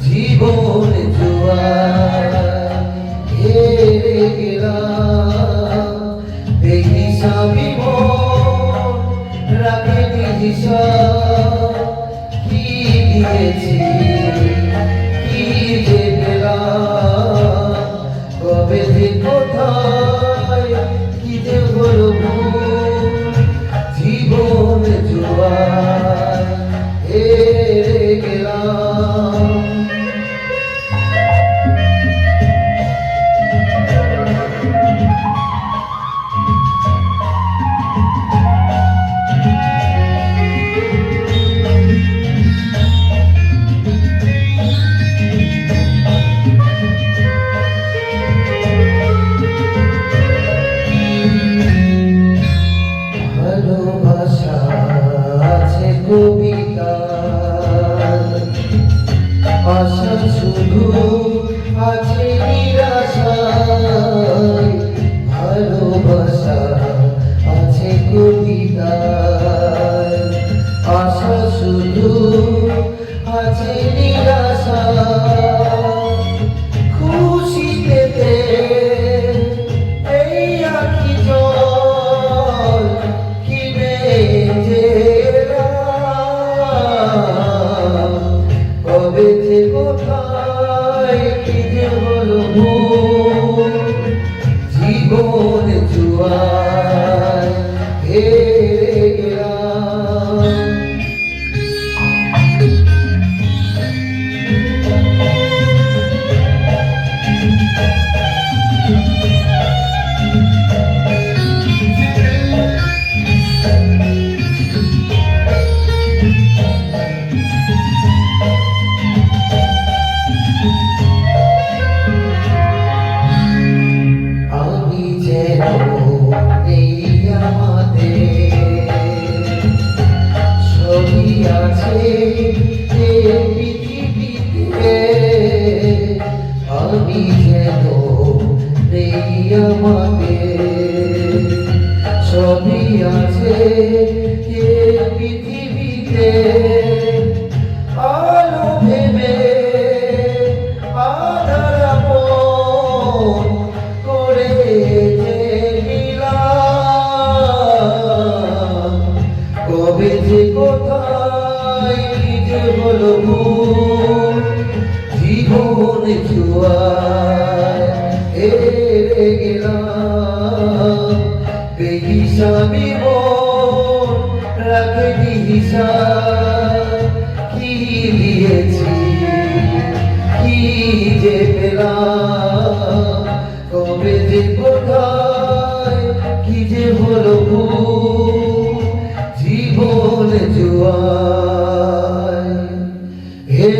জীবন জুয়ায় হেরে গেলাম। বেহিসাবি মন রাখেনি হিসাব, কি দিয়েছি কি যে পেলাম। কবে যে কোথায় কি যে হলো ভুল, জীবন জুয়ায় হেরে গেলাম। ভালোবাসা আছে কবিতা, আশা শুধু আছে নিরাশায়। ভালোবাসা আছে কবিতা, আশা শুধু আছে নিরাশায়। খুশি পেতে এই আঁখি জল কিনে যে কবে যে কোথায় কি যে হলো ভুল, জীবন জুয়ায় হেরে গেলাম। আমি যেন এই আমাদের ছবি আছে এই পৃথিবীতে। আমি যেন এই আমাদের ছবি আছে এই পৃথিবীতে। আলো ভেবে আধার আপন করে যে নিলাম। কবে যে কোথায় কি যে হলো ভুল, জীবন জুয়ায় হেরে গেলাম। বেহিসাবি মন রাখেনি হিসাব, কি দিয়েছি কি যে পেলাম। কবে যে কোথায় কি যে হলো ভুল, জীবন জুয়ায় হে